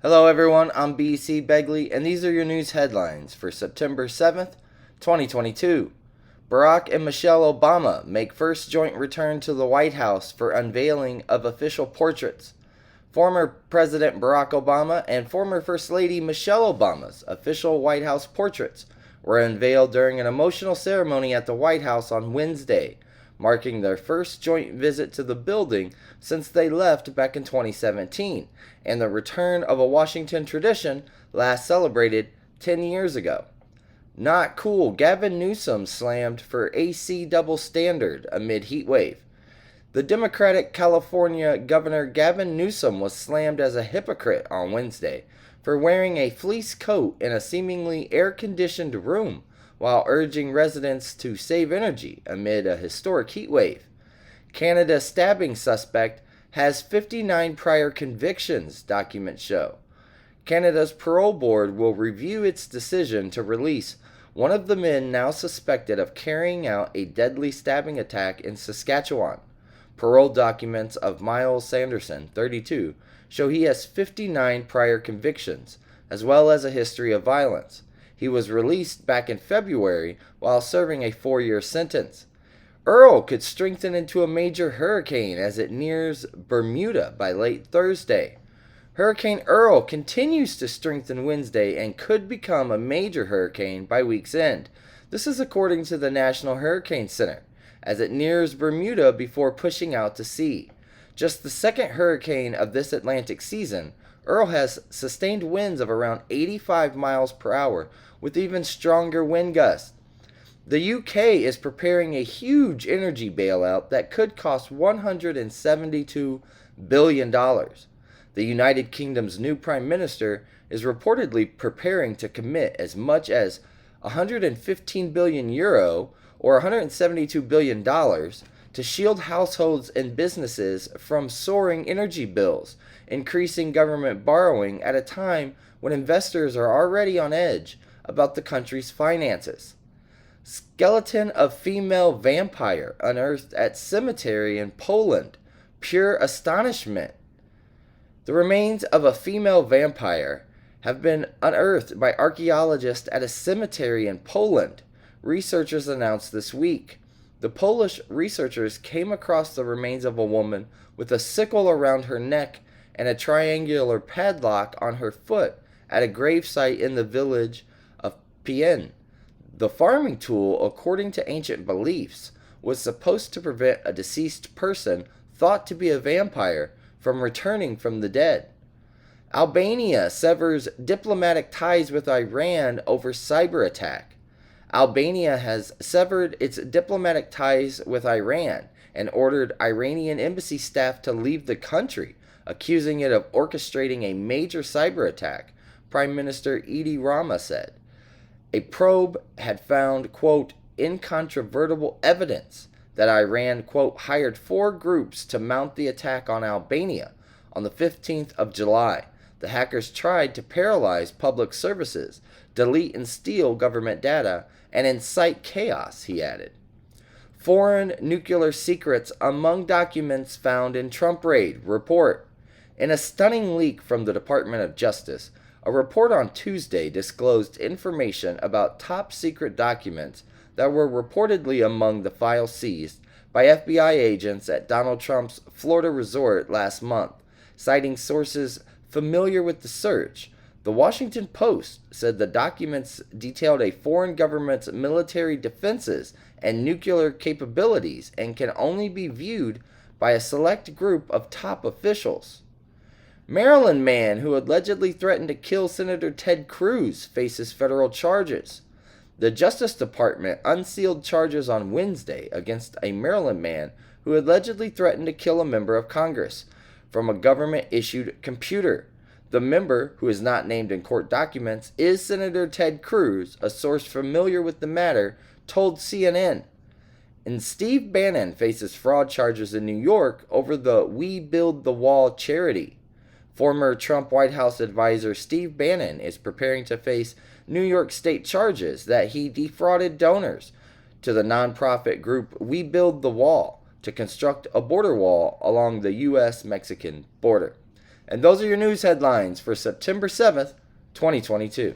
Hello everyone, I'm BC Begley, and these are your news headlines for September 7th, 2022. Barack and Michelle Obama make first joint return to the White House for unveiling of official portraits. Former President Barack Obama and former First Lady Michelle Obama's official White House portraits were unveiled during an emotional ceremony at the White House on Wednesday, marking their first joint visit to the building since they left back in 2017, and the return of a Washington tradition last celebrated 10 years ago. Not cool, Gavin Newsom slammed for AC double standard amid heat wave. The Democratic California Governor Gavin Newsom was slammed as a hypocrite on Wednesday for wearing a fleece coat in a seemingly air-conditioned room while urging residents to save energy amid a historic heat wave. Canada's stabbing suspect has 59 prior convictions, documents show. Canada's parole board will review its decision to release one of the men now suspected of carrying out a deadly stabbing attack in Saskatchewan. Parole documents of Miles Sanderson, 32, show he has 59 prior convictions, as well as a history of violence. He was released back in February while serving a 4-year sentence. Earl could strengthen into a major hurricane as it nears Bermuda by late Thursday. Hurricane Earl continues to strengthen Wednesday and could become a major hurricane by week's end. This is according to the National Hurricane Center, as it nears Bermuda before pushing out to sea. Just the second hurricane of this Atlantic season, Earl has sustained winds of around 85 miles per hour with even stronger wind gusts. The UK is preparing a huge energy bailout that could cost $172 billion. The United Kingdom's new Prime Minister is reportedly preparing to commit as much as €115 billion or $172 billion to shield households and businesses from soaring energy bills, increasing government borrowing at a time when investors are already on edge about the country's finances. Skeleton of female vampire unearthed at cemetery in Poland. Pure astonishment. The remains of a female vampire have been unearthed by archaeologists at a cemetery in Poland, researchers announced this week. The Polish researchers came across the remains of a woman with a sickle around her neck and a triangular padlock on her foot at a gravesite in the village of Pien. The farming tool, according to ancient beliefs, was supposed to prevent a deceased person thought to be a vampire from returning from the dead. Albania severs diplomatic ties with Iran over cyber attack. Albania has severed its diplomatic ties with Iran and ordered Iranian embassy staff to leave the country, accusing it of orchestrating a major cyber attack, Prime Minister Edi Rama said. A probe had found, quote, incontrovertible evidence that Iran, quote, hired 4 groups to mount the attack on Albania on the 15th of July. The hackers tried to paralyze public services, delete and steal government data, and incite chaos, he added. Foreign nuclear secrets among documents found in Trump raid report. In a stunning leak from the Department of Justice, a report on Tuesday disclosed information about top-secret documents that were reportedly among the files seized by FBI agents at Donald Trump's Florida resort last month, citing sources familiar with the search. The Washington Post said the documents detailed a foreign government's military defenses and nuclear capabilities and can only be viewed by a select group of top officials. Maryland man who allegedly threatened to kill Senator Ted Cruz faces federal charges. The Justice Department unsealed charges on Wednesday against a Maryland man who allegedly threatened to kill a member of Congress from a government-issued computer. The member, who is not named in court documents, is Senator Ted Cruz, a source familiar with the matter told CNN. And Steve Bannon faces fraud charges in New York over the We Build the Wall charity. Former Trump White House advisor Steve Bannon is preparing to face New York State charges that he defrauded donors to the nonprofit group We Build the Wall to construct a border wall along the U.S.-Mexican border. And those are your news headlines for September 7th, 2022.